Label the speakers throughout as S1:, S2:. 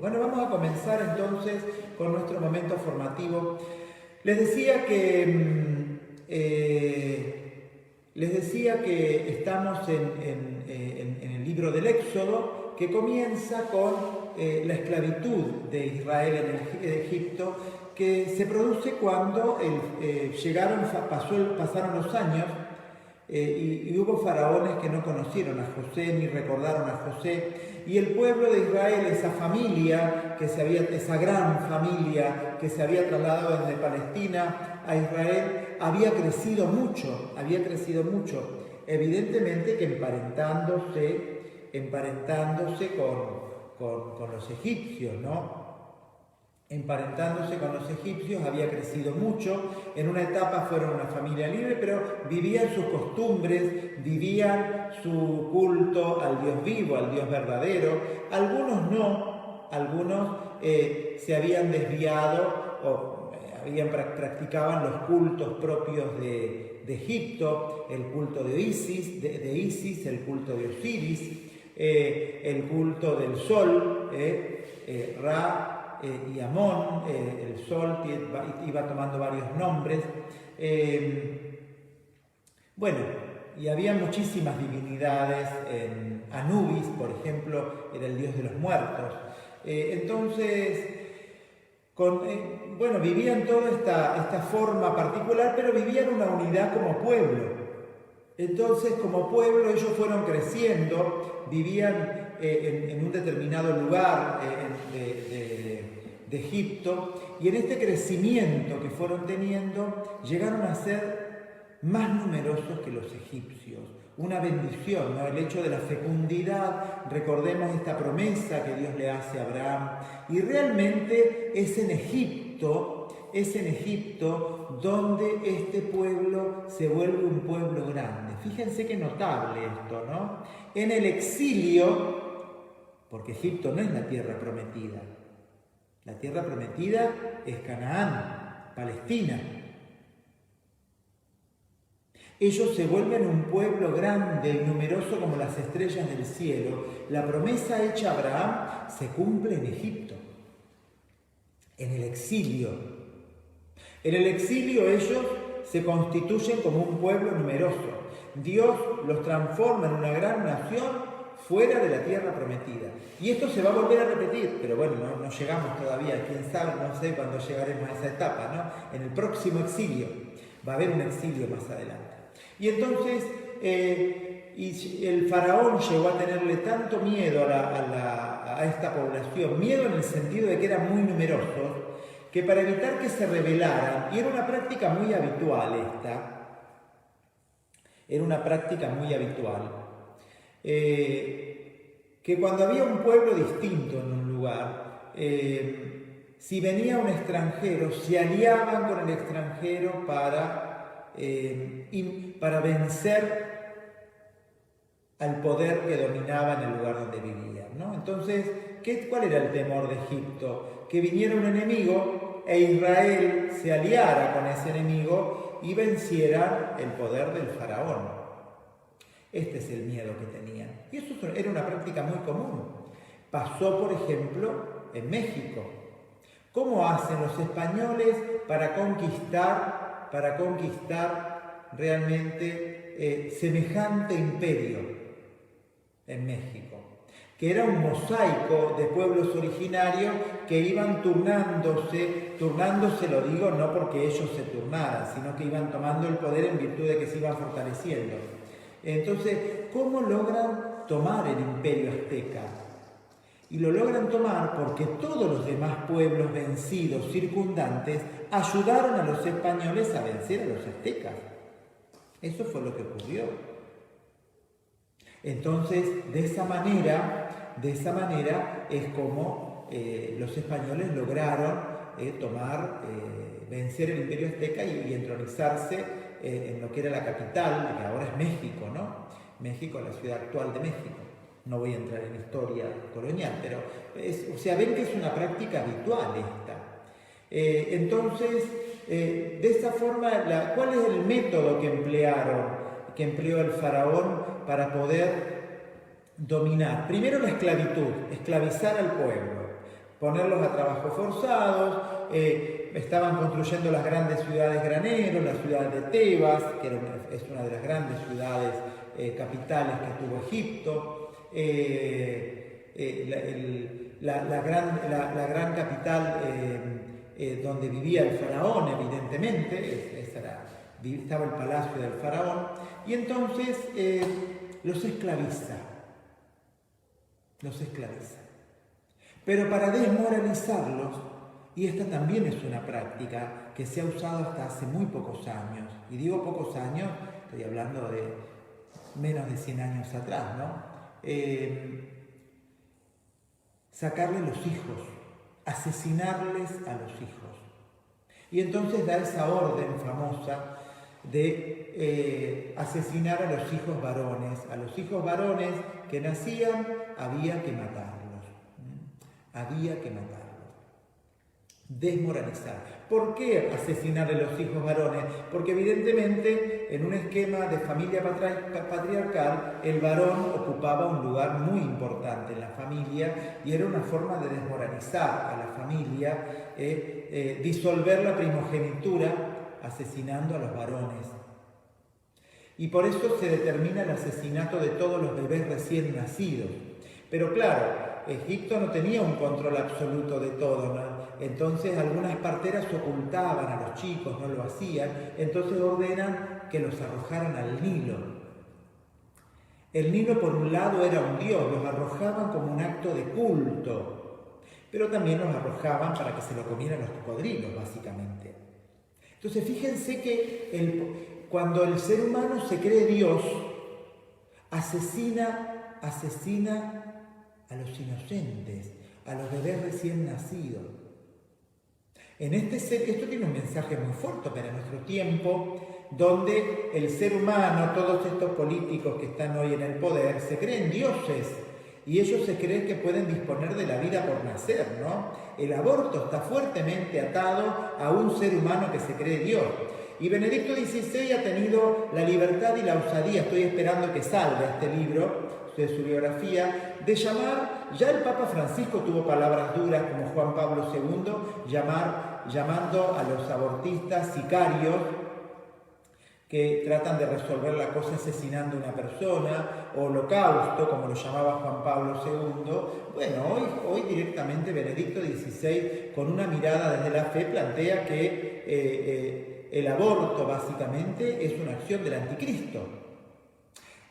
S1: Bueno, vamos a comenzar entonces con nuestro momento formativo. Les decía que estamos en el libro del Éxodo, que comienza con la esclavitud de Israel en Egipto, que se produce cuando pasaron los años y hubo faraones que no conocieron a José ni recordaron a José, y el pueblo de Israel, esa familia, esa gran familia que se había trasladado desde Palestina a Israel, había crecido mucho, evidentemente que emparentándose con los egipcios, ¿no? Emparentándose con los egipcios, había crecido mucho. En una etapa fueron una familia libre, pero vivían sus costumbres, vivían su culto al Dios vivo, al Dios verdadero. Algunos no, algunos se habían desviado o practicaban los cultos propios de Egipto, el culto de Isis, el culto de Osiris, el culto del sol, Ra, y Amón, el sol iba tomando varios nombres. Bueno, y había muchísimas divinidades. Anubis, por ejemplo, era el dios de los muertos. Entonces, vivían toda esta forma particular, pero vivían una unidad como pueblo. Entonces, como pueblo, ellos fueron creciendo, vivían en un determinado lugar de Egipto, y en este crecimiento que fueron teniendo, llegaron a ser más numerosos que los egipcios. Una bendición, ¿no? El hecho de la fecundidad, recordemos esta promesa que Dios le hace a Abraham, y realmente es en Egipto donde este pueblo se vuelve un pueblo grande. Fíjense qué notable esto, ¿no? En el exilio, porque Egipto no es la tierra prometida. La tierra prometida es Canaán, Palestina. Ellos se vuelven un pueblo grande y numeroso como las estrellas del cielo. La promesa hecha a Abraham se cumple en Egipto, en el exilio. En el exilio ellos se constituyen como un pueblo numeroso. Dios los transforma en una gran nación fuera de la tierra prometida. Y esto se va a volver a repetir, pero bueno, no llegamos todavía, quién sabe, no sé cuándo llegaremos a esa etapa, ¿no? En el próximo exilio, va a haber un exilio más adelante. Y entonces, el faraón llegó a tenerle tanto miedo a esta población, miedo en el sentido de que eran muy numerosos, que para evitar que se rebelaran, y era una práctica muy habitual que cuando había un pueblo distinto en un lugar, si venía un extranjero, se aliaban con el extranjero para vencer al poder que dominaba en el lugar donde vivían, ¿no? Entonces, ¿cuál era el temor de Egipto? Que viniera un enemigo e Israel se aliara con ese enemigo y venciera el poder del faraón. Este es el miedo que tenían. Y eso era una práctica muy común. Pasó, por ejemplo, en México. ¿Cómo hacen los españoles para conquistar realmente semejante imperio en México? Que era un mosaico de pueblos originarios que iban turnándose, lo digo no porque ellos se turnaran, sino que iban tomando el poder en virtud de que se iban fortaleciendo. Entonces, ¿cómo logran tomar el imperio azteca? Y lo logran tomar porque todos los demás pueblos vencidos, circundantes, ayudaron a los españoles a vencer a los aztecas. Eso fue lo que ocurrió. Entonces, de esa manera es como los españoles lograron vencer el imperio azteca y entronizarse en lo que era la capital, que ahora es México, ¿no? México, la ciudad actual de México. No voy a entrar en historia colonial, pero ven que es una práctica habitual esta. Entonces, de esta forma, ¿cuál es el método que empleó el faraón para poder dominar? Primero la esclavitud, esclavizar al pueblo. ponerlos a trabajo forzados. Estaban construyendo las grandes ciudades graneros, la ciudad de Tebas, que es una de las grandes ciudades capitales que tuvo Egipto. La gran capital donde vivía el faraón, evidentemente, estaba el palacio del faraón, y entonces los esclaviza. Pero para desmoralizarlos, y esta también es una práctica que se ha usado hasta hace muy pocos años, y digo pocos años, estoy hablando de menos de 100 años atrás, ¿no? Sacarle los hijos, asesinarles a los hijos. Y entonces da esa orden famosa de asesinar a los hijos varones. A los hijos varones que nacían había que matarlos. Había que matarlos. Desmoralizar. ¿Por qué asesinar a los hijos varones? Porque evidentemente en un esquema de familia patriarcal el varón ocupaba un lugar muy importante en la familia y era una forma de desmoralizar a la familia, disolver la primogenitura asesinando a los varones. Y por eso se determina el asesinato de todos los bebés recién nacidos. Pero claro, Egipto no tenía un control absoluto de todo, ¿no? Entonces algunas parteras ocultaban a los chicos, no lo hacían, entonces ordenan que los arrojaran al Nilo. El Nilo por un lado era un dios, los arrojaban como un acto de culto, pero también los arrojaban para que se lo comieran los cocodrilos, básicamente. Entonces fíjense que cuando el ser humano se cree Dios, asesina a los inocentes, a los bebés recién nacidos. Esto tiene un mensaje muy fuerte para nuestro tiempo, donde el ser humano, todos estos políticos que están hoy en el poder, se creen dioses y ellos se creen que pueden disponer de la vida por nacer, ¿no? El aborto está fuertemente atado a un ser humano que se cree Dios. Y Benedicto XVI ha tenido la libertad y la osadía, estoy esperando que salga este libro de su biografía, de llamar, ya el Papa Francisco tuvo palabras duras como Juan Pablo II, llamando a los abortistas sicarios que tratan de resolver la cosa asesinando a una persona, o holocausto, como lo llamaba Juan Pablo II. Bueno, hoy directamente Benedicto XVI, con una mirada desde la fe, plantea que el aborto básicamente es una acción del anticristo.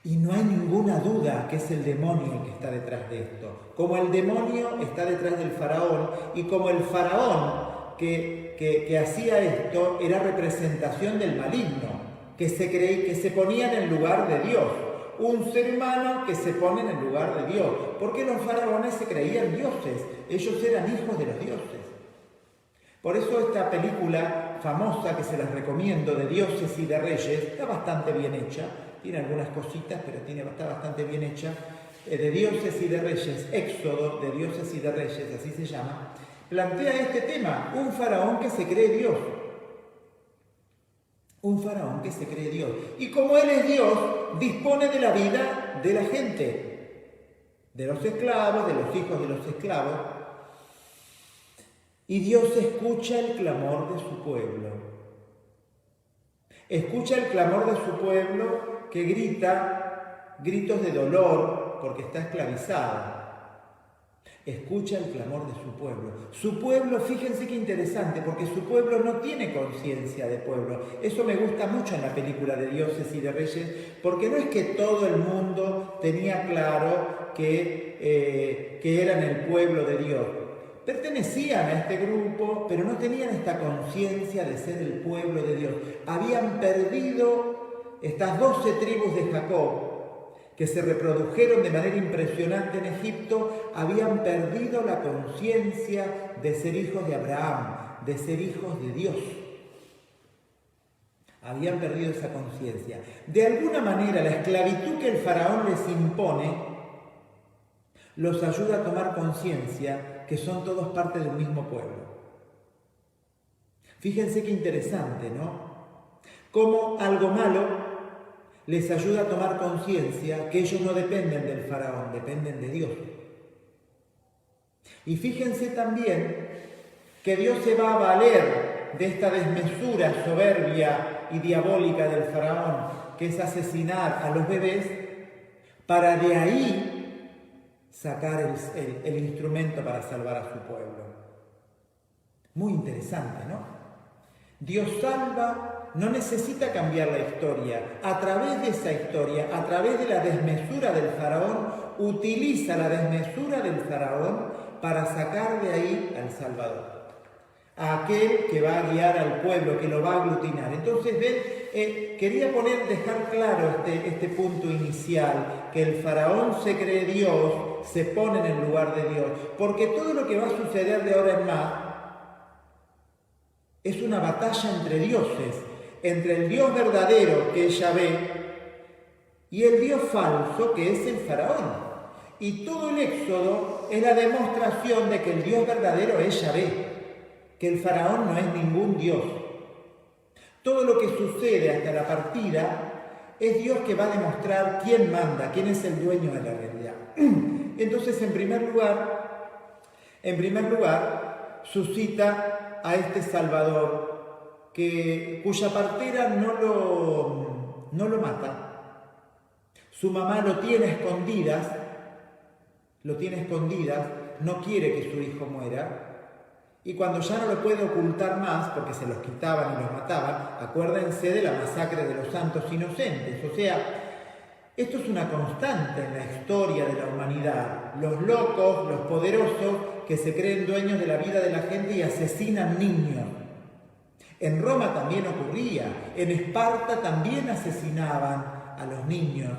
S1: Y no hay ninguna duda que es el demonio el que está detrás de esto. Como el demonio está detrás del faraón, y como el faraón que hacía esto era representación del maligno, que se ponía en el lugar de Dios. Un ser humano que se pone en el lugar de Dios. Porque los faraones se creían dioses, ellos eran hijos de los dioses. Por eso esta película famosa que se las recomiendo, de Dioses y de Reyes, está bastante bien hecha. Tiene algunas cositas, pero está bastante bien hecha, de Dioses y de Reyes, Éxodo de Dioses y de Reyes, así se llama, plantea este tema, un faraón que se cree Dios. Un faraón que se cree Dios. Y como él es Dios, dispone de la vida de la gente, de los esclavos, de los hijos de los esclavos, y Dios escucha el clamor de su pueblo. Escucha el clamor de su pueblo que grita gritos de dolor porque está esclavizado. Escucha el clamor de su pueblo. Su pueblo, fíjense qué interesante, porque su pueblo no tiene conciencia de pueblo. Eso me gusta mucho en la película de Dioses y de Reyes, porque no es que todo el mundo tenía claro que eran el pueblo de Dios. Pertenecían a este grupo, pero no tenían esta conciencia de ser el pueblo de Dios. Habían perdido estas 12 tribus de Jacob, que se reprodujeron de manera impresionante en Egipto, habían perdido la conciencia de ser hijos de Abraham, de ser hijos de Dios. Habían perdido esa conciencia. De alguna manera, la esclavitud que el faraón les impone los ayuda a tomar conciencia que son todos parte de un mismo pueblo. Fíjense qué interesante, ¿no? Cómo algo malo les ayuda a tomar conciencia que ellos no dependen del faraón, dependen de Dios. Y fíjense también que Dios se va a valer de esta desmesura soberbia y diabólica del faraón, que es asesinar a los bebés, para de ahí sacar el instrumento para salvar a su pueblo. Muy interesante, ¿no? Dios salva, no necesita cambiar la historia. A través de esa historia, a través de la desmesura del faraón, utiliza la desmesura del faraón para sacar de ahí al Salvador, a aquel que va a guiar al pueblo, que lo va a aglutinar. Entonces, ven, quería dejar claro este punto inicial, que el faraón se cree Dios, se pone en el lugar de Dios, porque todo lo que va a suceder de ahora en más es una batalla entre dioses, entre el Dios verdadero, que es Yahvé, y el Dios falso, que es el faraón. Y todo el Éxodo es la demostración de que el Dios verdadero es Yahvé, que el faraón no es ningún Dios. Todo lo que sucede hasta la partida es Dios que va a demostrar quién manda, quién es el dueño de la realidad. Entonces, en primer lugar, suscita a este Salvador, cuya partera no lo mata. Su mamá lo tiene escondidas, no quiere que su hijo muera. Y cuando ya no lo puede ocultar más, porque se los quitaban y los mataban, acuérdense de la masacre de los santos inocentes. O sea, esto es una constante en la historia de la humanidad. Los locos, los poderosos, que se creen dueños de la vida de la gente y asesinan niños. En Roma también ocurría, en Esparta también asesinaban a los niños.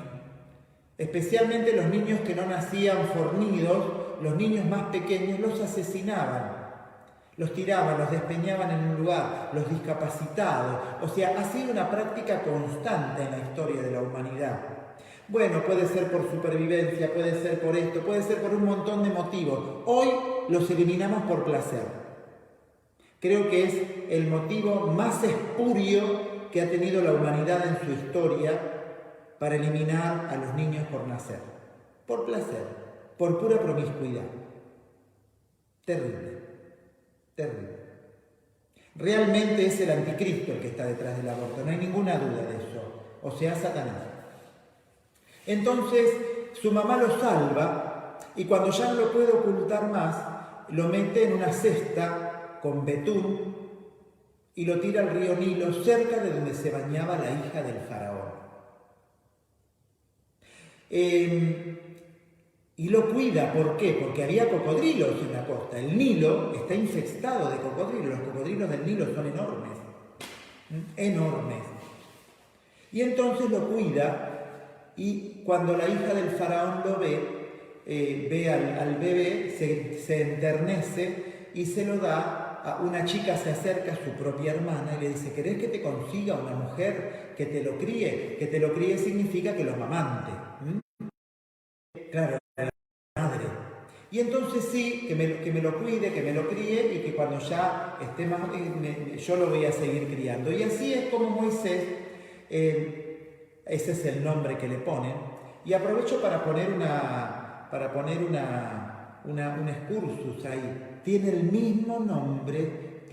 S1: Especialmente los niños que no nacían fornidos, los niños más pequeños, los asesinaban. Los tiraban, los despeñaban en un lugar, los discapacitados. O sea, ha sido una práctica constante en la historia de la humanidad. Bueno, puede ser por supervivencia, puede ser por esto, puede ser por un montón de motivos. Hoy los eliminamos por placer. Creo que es el motivo más espurio que ha tenido la humanidad en su historia para eliminar a los niños por nacer. Por placer, por pura promiscuidad. Terrible. Terrible. Realmente es el anticristo el que está detrás del aborto, no hay ninguna duda de eso, o sea, Satanás. Entonces, su mamá lo salva y cuando ya no lo puede ocultar más, lo mete en una cesta con betún y lo tira al río Nilo, cerca de donde se bañaba la hija del faraón. Y lo cuida, ¿por qué? Porque había cocodrilos en la costa. El Nilo está infestado de cocodrilos. Los cocodrilos del Nilo son enormes. Enormes. Y entonces lo cuida y cuando la hija del faraón lo ve al bebé, se enternece y se lo da a una chica, se acerca a su propia hermana y le dice: ¿querés que te consiga una mujer que te lo críe? Que te lo críe significa que lo amamante. Claro. Madre. Y entonces sí, que me lo cuide, que me lo críe y que cuando ya esté más, yo lo voy a seguir criando. Y así es como Moisés, ese es el nombre que le ponen. Y aprovecho para poner un excursus ahí. Tiene el mismo nombre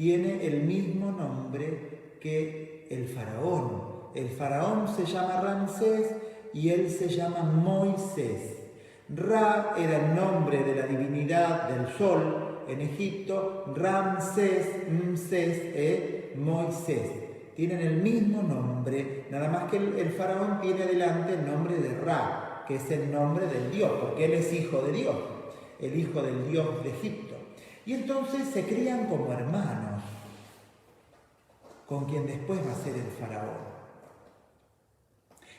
S1: que el faraón. El faraón se llama Ramsés y él se llama Moisés. Ra era el nombre de la divinidad del sol en Egipto, Ramsés, Moisés. Tienen el mismo nombre, nada más que el faraón tiene delante el nombre de Ra, que es el nombre del Dios, porque él es hijo de Dios, el hijo del Dios de Egipto. Y entonces se crían como hermanos, con quien después va a ser el faraón.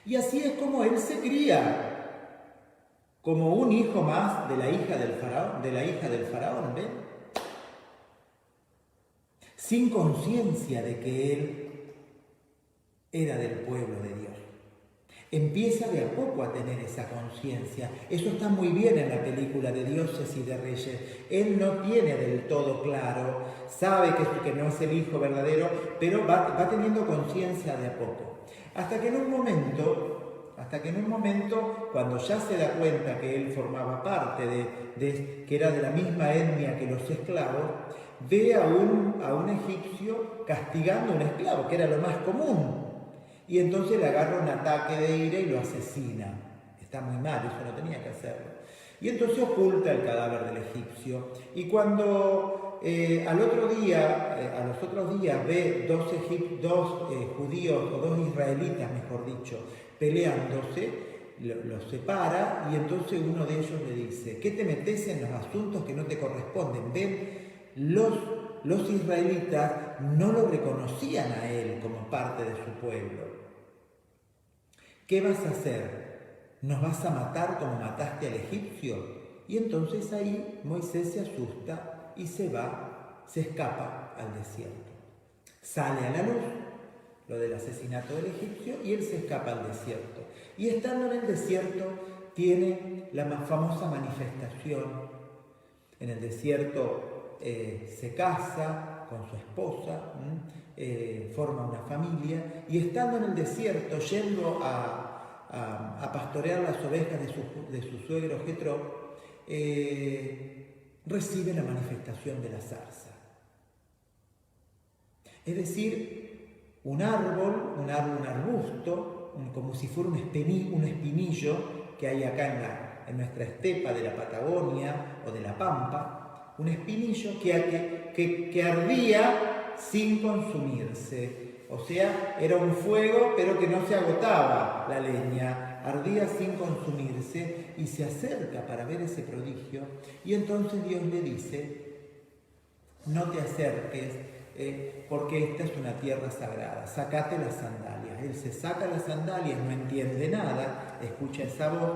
S1: Y así es como él se cría, como un hijo más de la hija del faraón, ¿ven? Sin conciencia de que él era del pueblo de Dios. Empieza de a poco a tener esa conciencia. Eso está muy bien en la película de Dioses y de Reyes. Él no tiene del todo claro, sabe que no es el hijo verdadero, pero va teniendo conciencia de a poco. Hasta que en un momento Hasta que en un momento, cuando ya se da cuenta que él formaba parte que era de la misma etnia que los esclavos, ve a un egipcio castigando a un esclavo, que era lo más común. Y entonces le agarra un ataque de ira y lo asesina. Está muy mal, eso no tenía que hacerlo. Y entonces oculta el cadáver del egipcio. Y cuando a los otros días ve dos judíos, o dos israelitas, mejor dicho, peleándose, los separa y entonces uno de ellos le dice: ¿qué te metes en los asuntos que no te corresponden? Ven, los israelitas no lo reconocían a él como parte de su pueblo. ¿Qué vas a hacer? ¿Nos vas a matar como mataste al egipcio? Y entonces ahí Moisés se asusta y se escapa al desierto. Sale a la luz lo del asesinato del egipcio y él se escapa al desierto. Y estando en el desierto tiene la más famosa manifestación. En el desierto se casa con su esposa, forma una familia, y estando en el desierto, yendo a pastorear las ovejas de su suegro Jetro, recibe la manifestación de la zarza. Es decir, un arbusto, como si fuera un espinillo que hay acá en nuestra estepa de la Patagonia o de la Pampa, un espinillo que ardía sin consumirse. O sea, era un fuego, pero que no se agotaba la leña, ardía sin consumirse, y se acerca para ver ese prodigio. Y entonces Dios le dice: no te acerques, porque esta es una tierra sagrada, sacate las sandalias. Él se saca las sandalias, no entiende nada, escucha esa voz.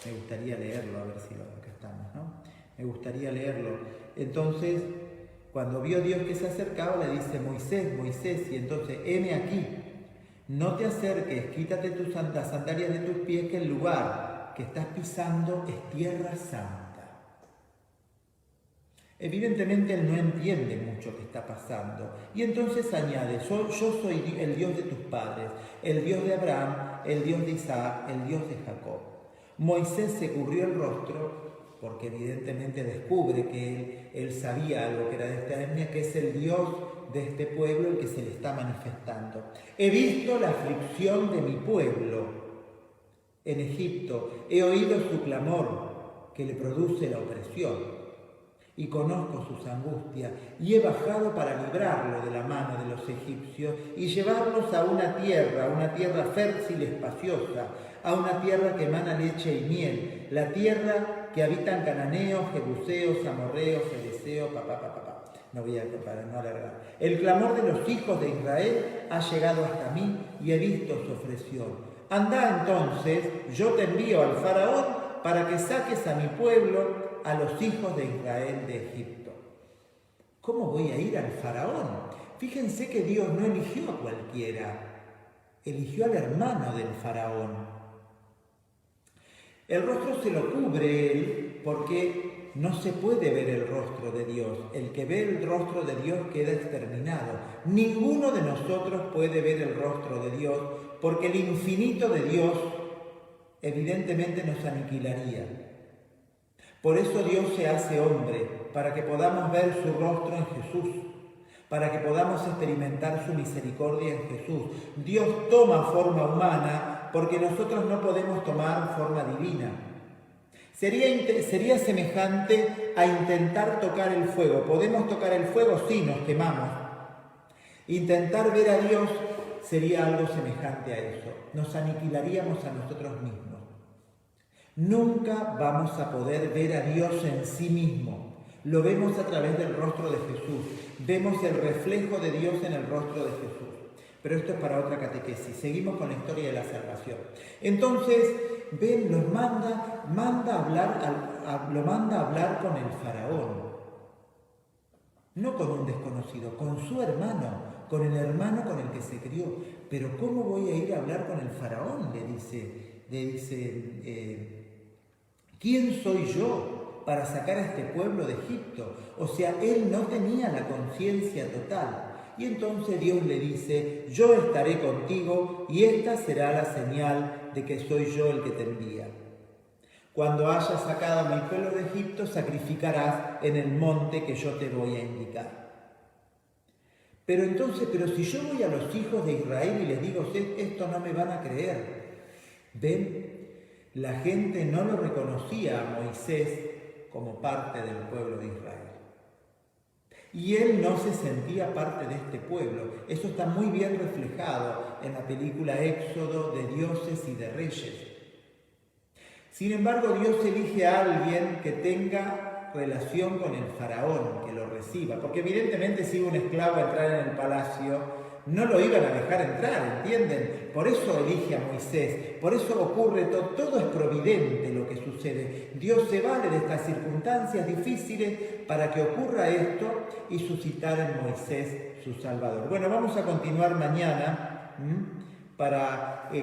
S1: Me gustaría leerlo, a ver si acá estamos, ¿no? Me gustaría leerlo. Entonces, cuando vio Dios que se acercaba, le dice: Moisés, Moisés, y entonces, heme aquí, no te acerques, quítate las sandalias de tus pies, que el lugar que estás pisando es tierra santa. Evidentemente él no entiende mucho qué está pasando. Y entonces añade: yo soy el Dios de tus padres, el Dios de Abraham, el Dios de Isaac, el Dios de Jacob. Moisés se cubrió el rostro, porque evidentemente descubre que él sabía algo que era de esta etnia, que es el Dios de este pueblo el que se le está manifestando. He visto la aflicción de mi pueblo en Egipto, he oído su clamor que le produce la opresión, y conozco sus angustias, y he bajado para librarlo de la mano de los egipcios y llevarlos a una tierra fértil y espaciosa, a una tierra que emana leche y miel, la tierra que habitan cananeos, jebuseos, amorreos, fereceos, No voy a para no alargar. El clamor de los hijos de Israel ha llegado hasta mí y he visto su opresión. Anda entonces, yo te envío al faraón para que saques a mi pueblo, a los hijos de Israel de Egipto. ¿Cómo voy a ir al faraón? Fíjense que Dios no eligió a cualquiera, eligió al hermano del faraón. El rostro se lo cubre él porque no se puede ver el rostro de Dios. El que ve el rostro de Dios queda exterminado. Ninguno de nosotros puede ver el rostro de Dios porque el infinito de Dios evidentemente nos aniquilaría. Por eso Dios se hace hombre, para que podamos ver su rostro en Jesús, para que podamos experimentar su misericordia en Jesús. Dios toma forma humana porque nosotros no podemos tomar forma divina. Sería semejante a intentar tocar el fuego. ¿Podemos tocar el fuego? Sí, nos quemamos. Intentar ver a Dios sería algo semejante a eso. Nos aniquilaríamos a nosotros mismos. Nunca vamos a poder ver a Dios en sí mismo. Lo vemos a través del rostro de Jesús. Vemos el reflejo de Dios en el rostro de Jesús. Pero esto es para otra catequesis. Seguimos con la historia de la salvación. Entonces, ven, lo manda a hablar con el faraón. No con un desconocido, con su hermano, con el hermano con el que se crió. Pero ¿cómo voy a ir a hablar con el faraón? Le dice, ¿quién soy yo para sacar a este pueblo de Egipto? O sea, él no tenía la conciencia total. Y entonces Dios le dice, yo estaré contigo y esta será la señal de que soy yo el que te envía. Cuando hayas sacado a mi pueblo de Egipto, sacrificarás en el monte que yo te voy a indicar. Pero si yo voy a los hijos de Israel y les digo, esto no me van a creer. ¿Ven? La gente no lo reconocía a Moisés como parte del pueblo de Israel. Y él no se sentía parte de este pueblo. Eso está muy bien reflejado en la película Éxodo de dioses y de reyes. Sin embargo, Dios elige a alguien que tenga relación con el faraón, que lo reciba. Porque evidentemente si un esclavo a entrar en el palacio, no lo iban a dejar entrar, ¿entienden? Por eso elige a Moisés, por eso ocurre todo es providente lo que sucede. Dios se vale de estas circunstancias difíciles para que ocurra esto y suscitar en Moisés su Salvador. Bueno, vamos a continuar mañana,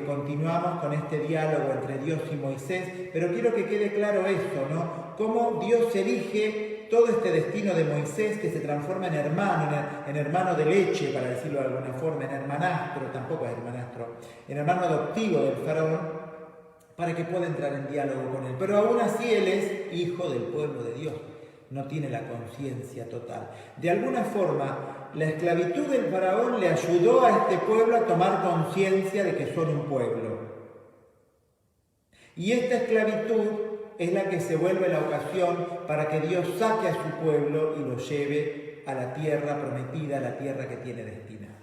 S1: continuamos con este diálogo entre Dios y Moisés, pero quiero que quede claro esto, ¿no? Cómo Dios elige todo este destino de Moisés que se transforma en hermano de leche, para decirlo de alguna forma, en hermanastro, tampoco es hermanastro, en hermano adoptivo del faraón, para que pueda entrar en diálogo con él. Pero aún así él es hijo del pueblo de Dios, no tiene la conciencia total. De alguna forma, la esclavitud del faraón le ayudó a este pueblo a tomar conciencia de que son un pueblo. Y esta esclavitud es la que se vuelve la ocasión para que Dios saque a su pueblo y lo lleve a la tierra prometida, a la tierra que tiene destinada.